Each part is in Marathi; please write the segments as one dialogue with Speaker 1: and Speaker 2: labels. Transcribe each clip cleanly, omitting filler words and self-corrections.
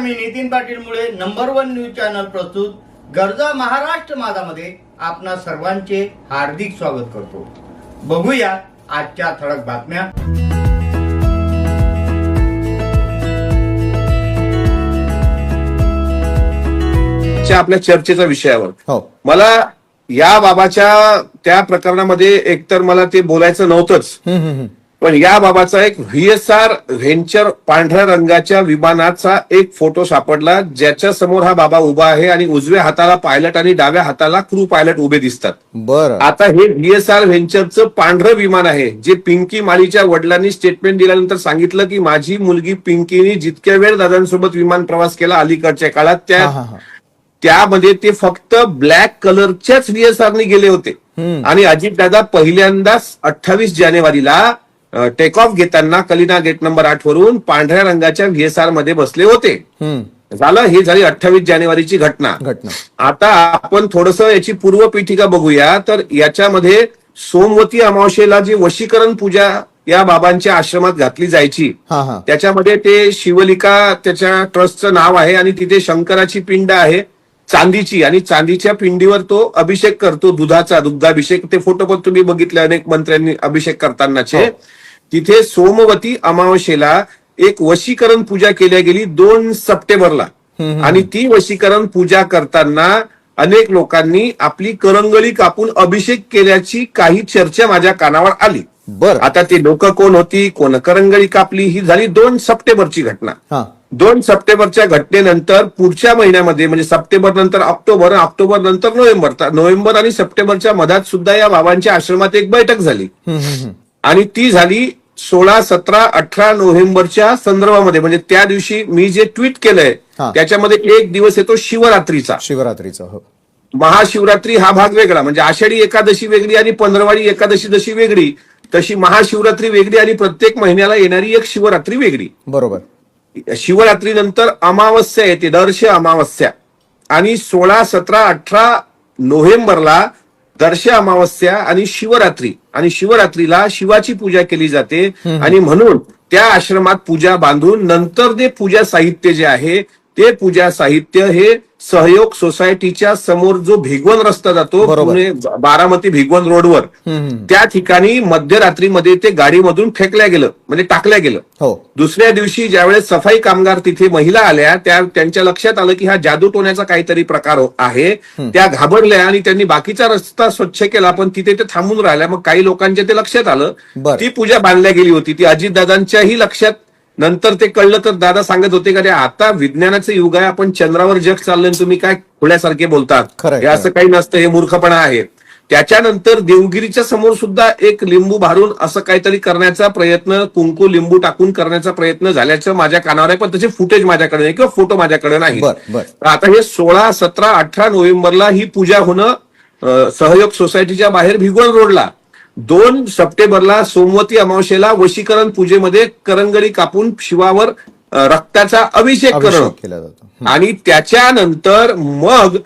Speaker 1: मी नितीन पाटील मुळे नंबर 1 न्यूज चॅनल प्रस्तुत गरजा महाराष्ट्र माझामध्ये आपणा सर्वांचे हार्दिक स्वागत करतो। बघूया आजच्या ठळक बातम्या।
Speaker 2: आपल्या चर्चेच्या विषयावर
Speaker 3: हो
Speaker 2: मला या बाबाच्या त्या प्रकरणामध्ये एकतर मला ते बोलायचं नव्हतंच, पण या बाबाचा एक व्हीएसआर व्हेंचर पांढऱ्या रंगाच्या विमानाचा एक फोटो सापडला, ज्याच्या समोर हा बाबा उभा आहे आणि उजव्या हाताला पायलट आणि डाव्या हाताला क्रू पायलट उभे दिसतात।
Speaker 3: बरं,
Speaker 2: आता हे व्हीएसआर व्हेंचरचं पांढरं विमान आहे, जे पिंकी माळीच्या वडिलांनी स्टेटमेंट दिल्यानंतर सांगितलं की माझी मुलगी पिंकीने जितक्या वेळ दादांसोबत विमान प्रवास केला अलीकडच्या काळात त्यामध्ये ते फक्त ब्लॅक कलरच्याच व्हीएसआरने गेले होते। आणि अजितदादा पहिल्यांदाच 28 जानेवारीला टेक ऑफ घेताना कलिना गेट नंबर 8 वरून पांढऱ्या रंगाच्या व्हीएसआर मध्ये बसले होते। झालं, ही झाली 28 जानेवारीची घटना। आता आपण थोडस याची पूर्वपीठिका बघूया। तर याच्यामध्ये सोमवती अमावस्येला जी वशीकरण पूजा या बाबांच्या आश्रमात घातली जायची, त्याच्यामध्ये ते शिवलिका त्याच्या ट्रस्टचं नाव आहे आणि तिथे शंकराची पिंड आहे चांदीची, आणि चांदीच्या पिंडीवर तो अभिषेक करतो, दुग्धाभिषेक। ते फोटो पण तुम्ही बघितले अनेक मंत्र्यांनी अभिषेक करतानाचे। तिथे सोमवती अमावस्येला एक वशीकरण पूजा केली गेली 2 सप्टेंबरला, आणि ती वशीकरण पूजा करताना अनेक लोकांनी आपली करंगळी कापून अभिषेक केल्याची काही चर्चा माझ्या कानावर आली।
Speaker 3: बरं,
Speaker 2: आता ती लोक कोण होती, कोण करंगळी कापली, ही झाली 2 सप्टेंबरची घटना। 2 सप्टेंबरच्या घटनेनंतर पुढच्या महिन्यामध्ये म्हणजे सप्टेंबर नंतर ऑक्टोबर, ऑक्टोबर नंतर नोव्हेंबर आणि सप्टेंबरच्या मधात सुद्धा या बाबांच्या आश्रमात एक बैठक झाली, आणि ती झाली 16, 17, 18 नोव्हेंबरच्या संदर्भामध्ये। म्हणजे त्या दिवशी मी जे ट्विट केलंय त्याच्यामध्ये एक दिवस येतो शिवरात्रीचा।
Speaker 3: हो,
Speaker 2: महाशिवरात्री हा भाग वेगळा, म्हणजे आषाढी एकादशी वेगळी आणि पंधरवाडी एकादशी जशी वेगळी, तशी महाशिवरात्री वेगळी आणि प्रत्येक महिन्याला येणारी एक शिवरात्री वेगळी।
Speaker 3: बरोबर,
Speaker 2: शिवरात्रीनंतर अमावस्या येते, दर्श अमावस्या, आणि 16, 17, 18 नोव्हेंबरला दर्श अमावस्या आणि शिवरात्री, आणि शिवरात्रीला शिवाची पूजा केली जाते। आणि म्हणून त्या आश्रमात पूजा बांधून नंतर ते पूजा साहित्य जे आहे ते पूजा साहित्य हे सहयोग सोसायटीच्या समोर जो भिगवण रस्ता जातो पुणे बारामती भिगवण रोडवर, त्या ठिकाणी मध्यरात्रीमध्ये ते गाडीमधून फेकल्या गेलं, म्हणजे टाकल्या गेलं। दुसऱ्या दिवशी ज्यावेळेस सफाई कामगार तिथे महिला आल्या, त्यांच्या लक्षात आलं की हा जादूटोण्याचा काहीतरी प्रकार आहे। त्या घाबरल्या आणि त्यांनी बाकीचा रस्ता स्वच्छ केला, पण तिथे ते थांबून राहिल्या। मग काही लोकांच्या ते लक्षात आलं, ती पूजा बांधल्या गेली होती, ती अजितदादांच्याही लक्षात नंतर ते कळलं। तर दादा सांगत होते का आता विज्ञानाचं युग आहे, आपण चंद्रावर जग चाललंय, तुम्ही काय खुल्यासारखे बोलतात, हे असं काही नसतं, हे मूर्खपणा आहे। त्याच्यानंतर देवगिरीच्या समोर सुद्धा एक लिंबू भारून असं काहीतरी करण्याचा प्रयत्न, कुंकू लिंबू टाकून करण्याचा प्रयत्न झाल्याचं माझ्या कानावर आहे, पण त्याचे फुटेज माझ्याकडे नाही किंवा फोटो माझ्याकडे नाही। आता हे 16, 17, 18 नोव्हेंबरला ही पूजा होणं सहयोग सोसायटीच्या बाहेर भिगवण रोडला, 2 सप्टेंबरला सोमवती अमावस्येला वशीकरण पूजेमध्ये करंगळी कापून शिवावर रक्ताचा अभिषेक करणं, आणि त्याच्यानंतर मग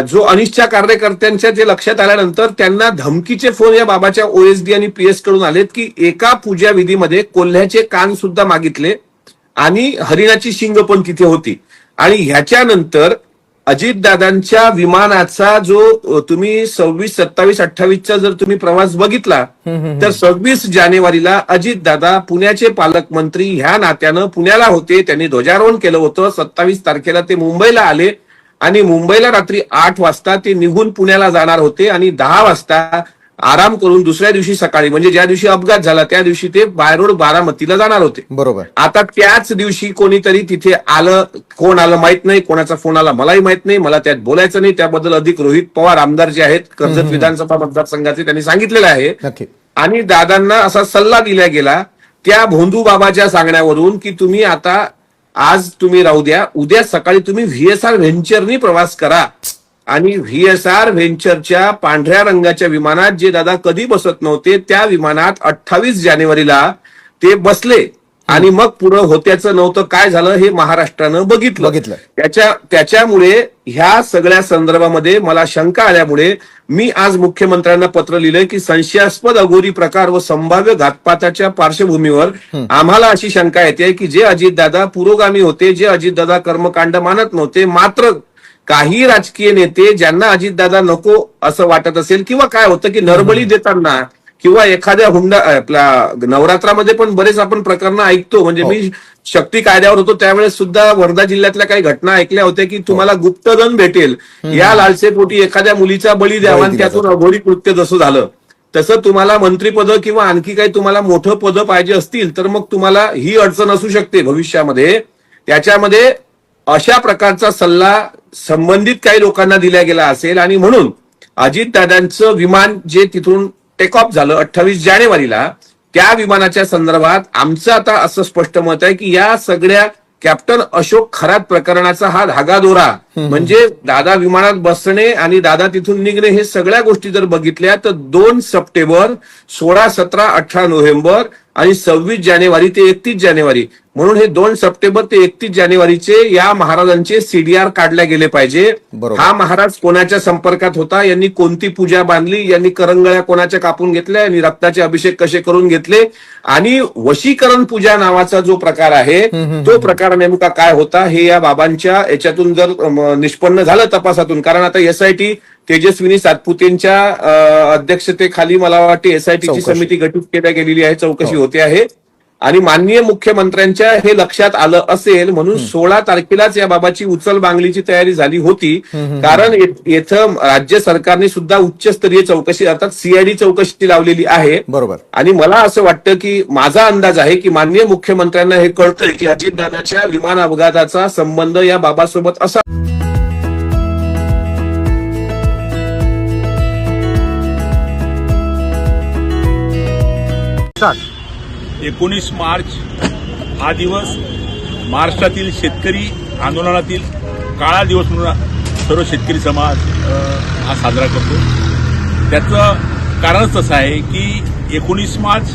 Speaker 2: जो अनिष्टच्या कार्यकर्त्यांच्या जे लक्षात आल्यानंतर त्यांना धमकीचे फोन या बाबाच्या ओएसडी आणि पीएस कडून आलेत की एका पूजा विधीमध्ये कोल्ह्याचे कान सुद्धा मागितले आणि हरिणाची शिंग पण तिथे होती। आणि ह्याच्यानंतर अजितदादांच्या विमानाचा जो तुम्ही 26, 27, 28चा जर तुम्ही प्रवास बघितला तर 26 जानेवारीला अजितदादा पुण्याचे पालकमंत्री ह्या नात्यानं पुण्याला होते, त्यांनी ध्वजारोहण केलं होतं। 27 तारखेला ते मुंबईला आले आणि मुंबईला रात्री 8 वाजता ते निघून पुण्याला जाणार होते, आणि 10 वाजता आराम करून दुसऱ्या दिवशी सकाळी म्हणजे ज्या दिवशी अपघात झाला त्या दिवशी ते बाय रोड बारामतीला जाणार होते।
Speaker 3: बरोबर,
Speaker 2: आता त्याच दिवशी कोणीतरी तिथे आलं, कोण आलं माहित नाही, कोणाचा फोन आला मलाही माहित नाही, मला त्यात बोलायचं नाही। त्याबद्दल अधिक रोहित पवार आमदार जे आहेत कर्जत विधानसभा मतदारसंघाचे, त्यांनी सांगितलेलं आहे। आणि दादांना असा सल्ला दिला गेला त्या भोंदू बाबाच्या सांगण्यावरून की तुम्ही आता आज तुम्ही राहू द्या, उद्या सकाळी तुम्ही व्हीएसआर व्हेंचरनी प्रवास करा। आणि व्हीएसआर व्हेंचरच्या पांढऱ्या रंगाच्या विमानात जे दादा कधी बसत नव्हते त्या विमानात 28 जानेवारीला ते बसले, आणि मग पुढं होत्याचं नव्हतं काय झालं हे महाराष्ट्रानं बघितलं. त्याच्यामुळे ह्या सगळ्या संदर्भामध्ये मला शंका आल्यामुळे मी आज मुख्यमंत्र्यांना पत्र लिहिलंय की संशयास्पद अघोरी प्रकार व संभाव्य घातपाताच्या पार्श्वभूमीवर आम्हाला अशी शंका येते की जे अजितदादा पुरोगामी होते, जे अजितदादा कर्मकांड मानत नव्हते, मात्र काही राजकीय नेते ज्यांना अजितदादा नको असं वाटत असेल किंवा काय होतं की नरबळी देताना किंवा एखाद्या हुंडा आपल्या नवरात्रामध्ये पण बरेच आपण प्रकरणं ऐकतो. म्हणजे मी शक्ती कायद्यावर होतो त्यावेळेस सुद्धा वर्धा जिल्ह्यातल्या काही घटना ऐकल्या होत्या की तुम्हाला गुप्तधन भेटेल या लालसेपोटी एखाद्या मुलीचा बळी द्यावा आणि त्यातून अघोरी कृत्य जसं झालं तसं तुम्हाला मंत्रीपद किंवा आणखी काही तुम्हाला मोठं पद पाहिजे असतील तर मग तुम्हाला ही अडचण असू शकते भविष्यामध्ये. त्याच्यामध्ये अशा प्रकारचा सल्ला संबंधित काही लोकांना दिला गेला असेल आणि म्हणून अजितदादांचं विमान जे तिथून टेक ऑफ झालं 28 जानेवारीला त्या विमानाच्या संदर्भात आमचं आता असं स्पष्ट मत आहे की या सगळ्या कॅप्टन अशोक खरात प्रकरणाचा हा धागादोरा म्हणजे दादा विमानात बसणे आणि दादा तिथून निघणे हे सगळ्या गोष्टी जर बघितल्या तर 2 सप्टेंबर 16, 17, 18 नोव्हेंबर आणि 26 जानेवारी ते 31 जानेवारी म्हणून हे 2 सप्टेंबर ते 31 जानेवारीचे या महाराजांचे सीडीआर काढले गेले पाहिजे. हा महाराज कोणाच्या संपर्कात होता, यांनी कोणती पूजा बांधली, यांनी करंगळ्या कोणाच्या कापून घेतल्या, यांनी रक्ताचे अभिषेक कसे करून घेतले आणि वशीकरण पूजा नावाचा जो प्रकार आहे तो प्रकार नेमका काय होता हे या बाबांच्या याच्यातून जर निष्पन्न झालं तपासातून. कारण आता एसआयटी तेजस्विनी सातपुतेंच्या अध्यक्षतेखाली मला वाटते एसआयटीची समिती गठीत केल्या गेलेली आहे, चौकशी होते आहे आणि माननीय मुख्यमंत्र्यांच्या हे लक्षात आलं असेल म्हणून 16 तारखेलाच या बाबाची उचल बांगलीची तयारी झाली होती. कारण इथं राज्य सरकारने सुद्धा उच्चस्तरीय चौकशी अर्थात सीआयडी चौकशी लावलेली आहे.
Speaker 3: बरोबर.
Speaker 2: आणि मला असं वाटतं की माझा अंदाज आहे की माननीय मुख्यमंत्र्यांना हे कळतंय की अजितदादाच्या विमान अपघाताचा संबंध या बाबासोबत असा.
Speaker 4: 19 मार्च हा दिवस महाराष्ट्रातील शेतकरी आंदोलनातील काळा दिवस म्हणून सर्व शेतकरी समाज हा साजरा करतो. त्याचं कारणच तसं आहे की 19 मार्च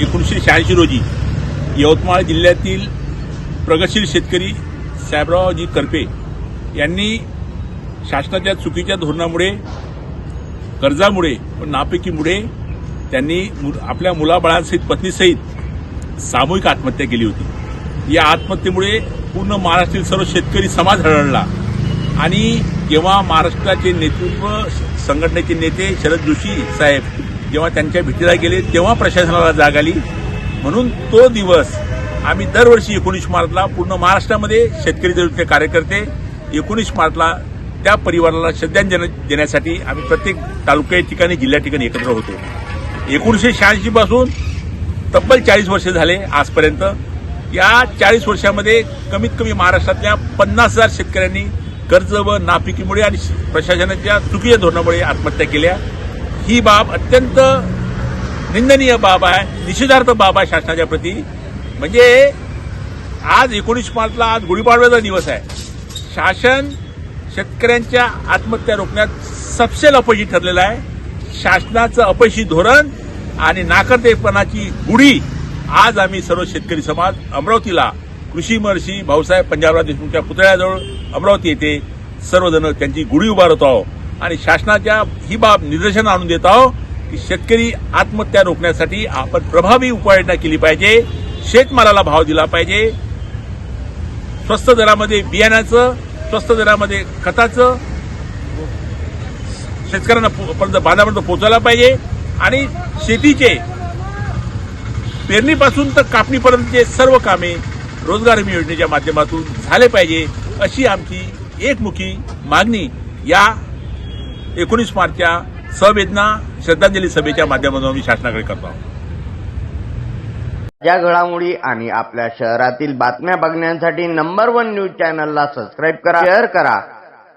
Speaker 4: 1986 रोजी यवतमाळ जिल्ह्यातील प्रगतशील शेतकरी साहेबरावजी करपे यांनी शासनाच्या चुकीच्या धोरणामुळे, कर्जामुळे व नापिकीमुळे त्यांनी आपल्या मुलाबाळांसहित पत्नीसहित सामूहिक आत्महत्या केली होती. या आत्महत्येमुळे पूर्ण महाराष्ट्रातील सर्व शेतकरी समाज हळहळला आणि जेव्हा महाराष्ट्राचे नेतृत्व संघटनेचे नेते शरद जोशी साहेब जेव्हा त्यांच्या भेटीला गेले तेव्हा प्रशासनाला जाग आली. म्हणून तो दिवस आम्ही दरवर्षी 19 मार्चला पूर्ण महाराष्ट्रामध्ये शेतकरी चळवळीचे कार्यकर्ते 19 मार्चला त्या परिवाराला श्रद्धांजली देण्यासाठी आम्ही प्रत्येक तालुक्या ठिकाणी जिल्ह्या ठिकाणी एकत्र होतो. 1986 पासून तब्बल 40 वर्ष झाले आजपर्यंत. या 40 वर्षामध्ये कमीत कमी महाराष्ट्रातल्या 50,000 शेतकऱ्यांनी कर्ज व नापिकीमुळे आणि प्रशासनाच्या चुकीच्या धोरणामुळे आत्महत्या केल्या. ही बाब अत्यंत निंदनीय बाब आहे, निषेधार्थ बाब आहे शासनाच्या प्रती. म्हणजे आज 19 मार्चला आज गुढीपाडव्याचा दिवस आहे. शासन शेतकऱ्यांच्या आत्महत्या रोखण्यात सपशेल अपयशी ठरलेलं आहे. शासनाचं अपयशी धोरण आणि नाकर्तेपणाची गुढी आज आम्ही सर्व शेतकरी समाज अमरावतीला कृषी महर्षी भाऊसाहेब पंजाबराव देशमुखच्या पुतळ्याजवळ अमरावती येथे सर्वजण त्यांची गुढी उभारत आहोत आणि शासनाच्या ही बाब निदर्शन आणून देत आहोत की शेतकरी आत्महत्या रोखण्यासाठी आपण प्रभावी उपाययोजना केली पाहिजे. शेतमालाला भाव दिला पाहिजे. स्वस्त दरामध्ये बियाण्याचं, स्वस्त दरामध्ये खताचं शेतकऱ्यांना बांधापर्यंत पोहोचवला पाहिजे आणि शेतीचे पेरणीपासून तर कापणीपर्यंतचे सर्व कामे रोजगार हमी योजनेच्या माध्यमातून झाले पाहिजे अशी आमची एकमुखी मागणी या 19 मार्चच्या संवेदना श्रद्धांजली सभेच्या माध्यमातून आम्ही शासनाकडे करतो आहोत.
Speaker 1: या घडामोडी आणि आपल्या शहरातील बातम्या बघण्यासाठी नंबर 1 न्यूज चॅनलला सबस्क्राईब करा, शेअर करा,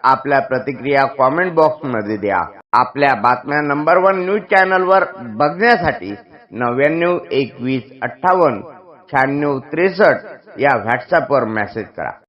Speaker 1: आपल्या प्रतिक्रिया कॉमेंट बॉक्समध्ये द्या. आपल्या बातम्या नंबर 1 न्यूज चॅनलवर बघण्यासाठी 99 21 58 96 63 या व्हॉट्सअपवर मेसेज करा.